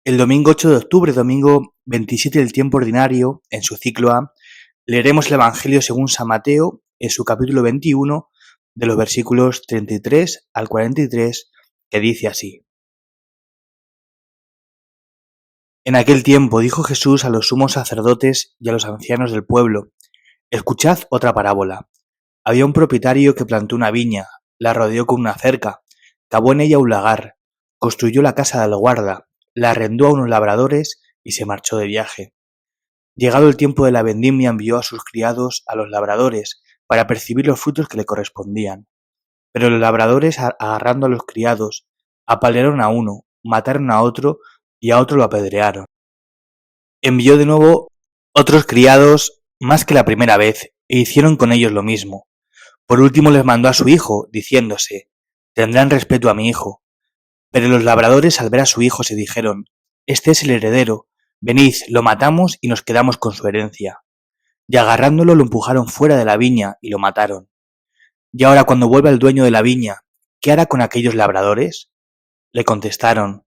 El domingo 8 de octubre, domingo 27 del tiempo ordinario, en su ciclo A, leeremos el Evangelio según San Mateo, en su capítulo 21, de los versículos 33 al 43, que dice así. En aquel tiempo dijo Jesús a los sumos sacerdotes y a los ancianos del pueblo: escuchad otra parábola. Había un propietario que plantó una viña, la rodeó con una cerca, cavó en ella un lagar, construyó la casa del guarda, la arrendó a unos labradores y se marchó de viaje. Llegado el tiempo de la vendimia, envió a sus criados a los labradores para percibir los frutos que le correspondían. Pero los labradores, agarrando a los criados, apalearon a uno, mataron a otro y a otro lo apedrearon. Envió de nuevo otros criados más que la primera vez e hicieron con ellos lo mismo. Por último les mandó a su hijo, diciéndose: tendrán respeto a mi hijo. Pero los labradores, al ver a su hijo, se dijeron: este es el heredero, venid, lo matamos y nos quedamos con su herencia. Y agarrándolo lo empujaron fuera de la viña y lo mataron. Y ahora, cuando vuelva el dueño de la viña, ¿qué hará con aquellos labradores? Le contestaron: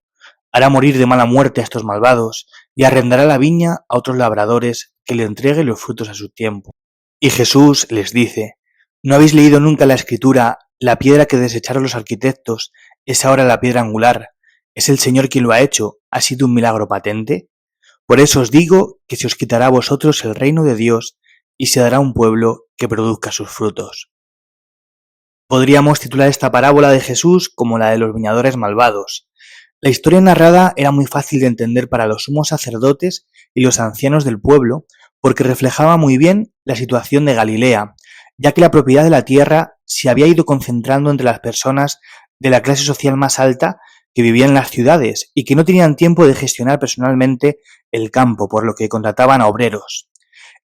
hará morir de mala muerte a estos malvados y arrendará la viña a otros labradores que le entreguen los frutos a su tiempo. Y Jesús les dice: ¿no habéis leído nunca en la Escritura: la piedra que desecharon los arquitectos es ahora la piedra angular? ¿Es el Señor quien lo ha hecho? ¿Ha sido un milagro patente? Por eso os digo que se os quitará a vosotros el reino de Dios y se dará un pueblo que produzca sus frutos. Podríamos titular esta parábola de Jesús como la de los viñadores malvados. La historia narrada era muy fácil de entender para los sumos sacerdotes y los ancianos del pueblo porque reflejaba muy bien la situación de Galilea, ya que la propiedad de la tierra se había ido concentrando entre las personas de la clase social más alta que vivían en las ciudades y que no tenían tiempo de gestionar personalmente el campo, por lo que contrataban a obreros.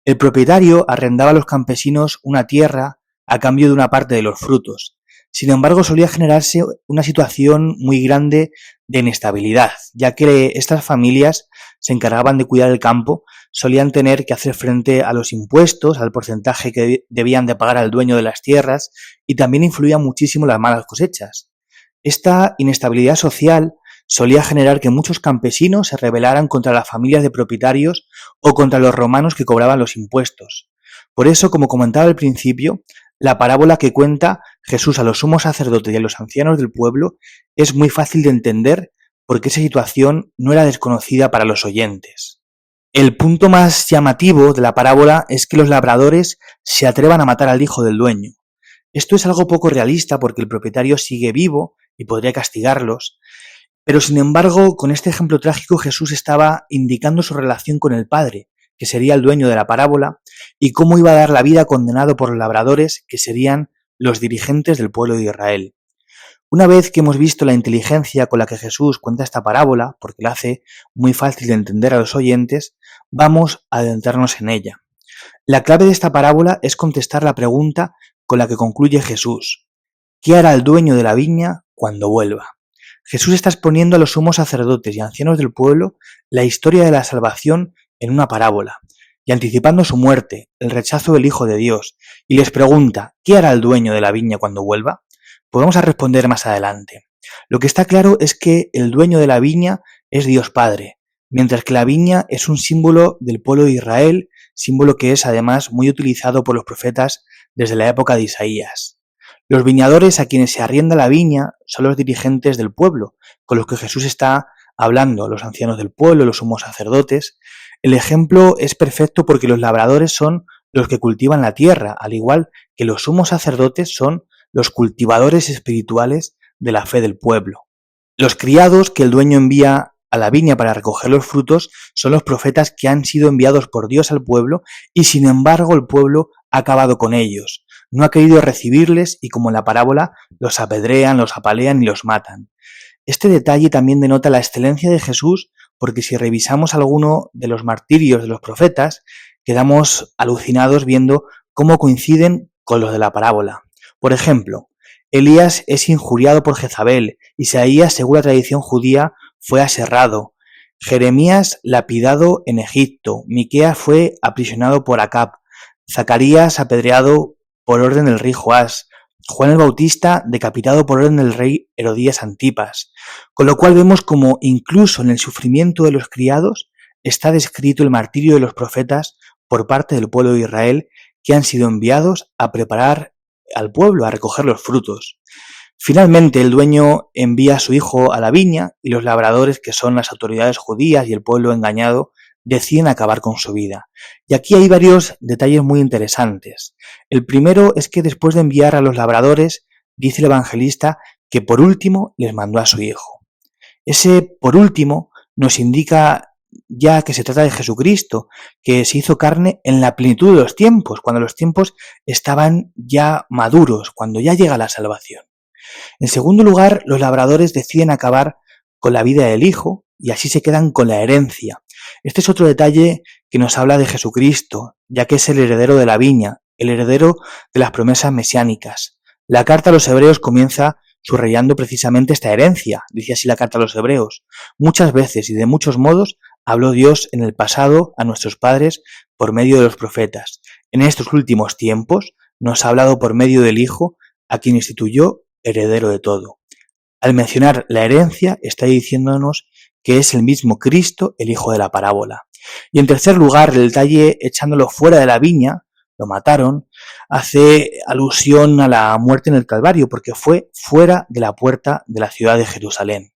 El propietario arrendaba a los campesinos una tierra a cambio de una parte de los frutos. Sin embargo, solía generarse una situación muy grande de inestabilidad, ya que estas familias se encargaban de cuidar el campo, solían tener que hacer frente a los impuestos, al porcentaje que debían de pagar al dueño de las tierras, y también influían muchísimo las malas cosechas. Esta inestabilidad social solía generar que muchos campesinos se rebelaran contra las familias de propietarios o contra los romanos que cobraban los impuestos. Por eso, como comentaba al principio, la parábola que cuenta Jesús a los sumos sacerdotes y a los ancianos del pueblo es muy fácil de entender porque esa situación no era desconocida para los oyentes. El punto más llamativo de la parábola es que los labradores se atrevan a matar al hijo del dueño. Esto es algo poco realista porque el propietario sigue vivo y podría castigarlos, pero sin embargo, con este ejemplo trágico Jesús estaba indicando su relación con el Padre, que sería el dueño de la parábola, y cómo iba a dar la vida condenado por los labradores, que serían los dirigentes del pueblo de Israel. Una vez que hemos visto la inteligencia con la que Jesús cuenta esta parábola, porque la hace muy fácil de entender a los oyentes, vamos a adentrarnos en ella. La clave de esta parábola es contestar la pregunta con la que concluye Jesús: ¿qué hará el dueño de la viña cuando vuelva? Jesús está exponiendo a los sumos sacerdotes y ancianos del pueblo la historia de la salvación en una parábola, y anticipando su muerte, el rechazo del Hijo de Dios, y les pregunta: ¿qué hará el dueño de la viña cuando vuelva? Pues vamos a responder más adelante. Lo que está claro es que el dueño de la viña es Dios Padre, mientras que la viña es un símbolo del pueblo de Israel, símbolo que es además muy utilizado por los profetas desde la época de Isaías. Los viñadores a quienes se arrienda la viña son los dirigentes del pueblo, con los que Jesús está hablando, los ancianos del pueblo, los sumos sacerdotes. El ejemplo es perfecto porque los labradores son los que cultivan la tierra, al igual que los sumos sacerdotes son los cultivadores espirituales de la fe del pueblo. Los criados que el dueño envía a la viña para recoger los frutos son los profetas que han sido enviados por Dios al pueblo y sin embargo el pueblo ha acabado con ellos. No ha querido recibirles y, como en la parábola, los apedrean, los apalean y los matan. Este detalle también denota la excelencia de Jesús porque si revisamos alguno de los martirios de los profetas, quedamos alucinados viendo cómo coinciden con los de la parábola. Por ejemplo, Elías es injuriado por Jezabel, Isaías, según la tradición judía, fue aserrado, Jeremías lapidado en Egipto, Miqueas fue aprisionado por Acab, Zacarías apedreado por orden del rey Joás, Juan el Bautista decapitado por orden del rey Herodías Antipas, con lo cual vemos como incluso en el sufrimiento de los criados está descrito el martirio de los profetas por parte del pueblo de Israel, que han sido enviados a preparar al pueblo, a recoger los frutos. Finalmente, el dueño envía a su hijo a la viña y los labradores, que son las autoridades judías y el pueblo engañado, deciden acabar con su vida. Y aquí hay varios detalles muy interesantes. El primero es que después de enviar a los labradores, dice el evangelista que por último les mandó a su hijo. Ese por último nos indica ya que se trata de Jesucristo, que se hizo carne en la plenitud de los tiempos, cuando los tiempos estaban ya maduros, cuando ya llega la salvación. En segundo lugar, los labradores deciden acabar con la vida del hijo y así se quedan con la herencia. Este es otro detalle que nos habla de Jesucristo, ya que es el heredero de la viña, el heredero de las promesas mesiánicas. La carta a los hebreos comienza subrayando precisamente esta herencia, dice así la carta a los hebreos. Muchas veces y de muchos modos habló Dios en el pasado a nuestros padres por medio de los profetas. En estos últimos tiempos nos ha hablado por medio del Hijo, a quien instituyó heredero de todo. Al mencionar la herencia, está diciéndonos que es el mismo Cristo, el hijo de la parábola. Y en tercer lugar, el detalle echándolo fuera de la viña, lo mataron, hace alusión a la muerte en el Calvario, porque fue fuera de la puerta de la ciudad de Jerusalén.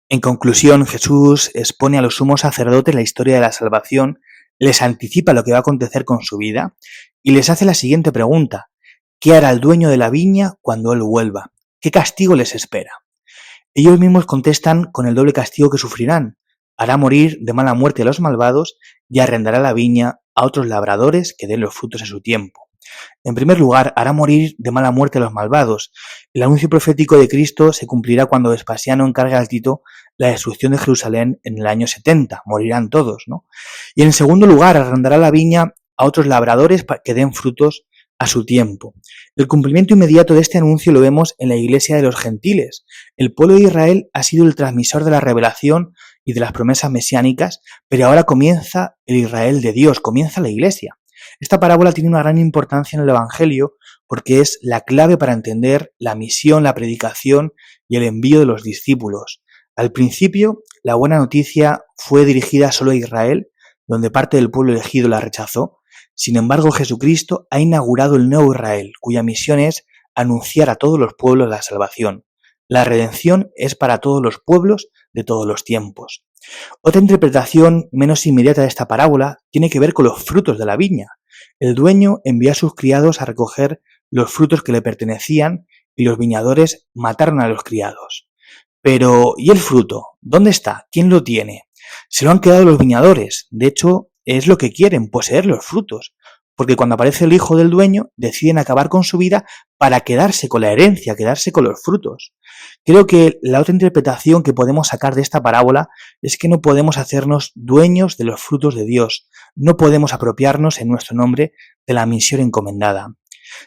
En conclusión, Jesús expone a los sumos sacerdotes la historia de la salvación, les anticipa lo que va a acontecer con su vida y les hace la siguiente pregunta: ¿qué hará el dueño de la viña cuando él vuelva? ¿Qué castigo les espera? Ellos mismos contestan con el doble castigo que sufrirán. Hará morir de mala muerte a los malvados y arrendará la viña a otros labradores que den los frutos a su tiempo. En primer lugar, hará morir de mala muerte a los malvados. El anuncio profético de Cristo se cumplirá cuando Vespasiano encargue a Tito la destrucción de Jerusalén en el año 70. Morirán todos, ¿no? Y en segundo lugar, arrendará la viña a otros labradores que den frutos a su tiempo. El cumplimiento inmediato de este anuncio lo vemos en la iglesia de los gentiles. El pueblo de Israel ha sido el transmisor de la revelación y de las promesas mesiánicas, pero ahora comienza el Israel de Dios, comienza la iglesia. Esta parábola tiene una gran importancia en el Evangelio porque es la clave para entender la misión, la predicación y el envío de los discípulos. Al principio, la buena noticia fue dirigida solo a Israel, donde parte del pueblo elegido la rechazó. Sin embargo, Jesucristo ha inaugurado el nuevo Israel, cuya misión es anunciar a todos los pueblos la salvación. La redención es para todos los pueblos de todos los tiempos. Otra interpretación menos inmediata de esta parábola tiene que ver con los frutos de la viña. El dueño envía a sus criados a recoger los frutos que le pertenecían y los viñadores mataron a los criados. Pero, ¿y el fruto? ¿Dónde está? ¿Quién lo tiene? Se lo han quedado los viñadores. De hecho, es lo que quieren, poseer los frutos. Porque cuando aparece el hijo del dueño, deciden acabar con su vida para quedarse con la herencia, quedarse con los frutos. Creo que la otra interpretación que podemos sacar de esta parábola es que no podemos hacernos dueños de los frutos de Dios. No podemos apropiarnos en nuestro nombre de la misión encomendada.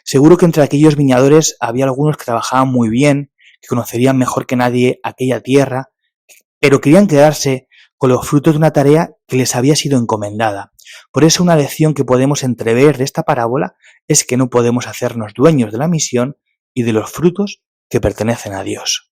Seguro que entre aquellos viñadores había algunos que trabajaban muy bien, que conocerían mejor que nadie aquella tierra, pero querían quedarse con los frutos de una tarea que les había sido encomendada. Por eso una lección que podemos entrever de esta parábola es que no podemos hacernos dueños de la misión y de los frutos que pertenecen a Dios.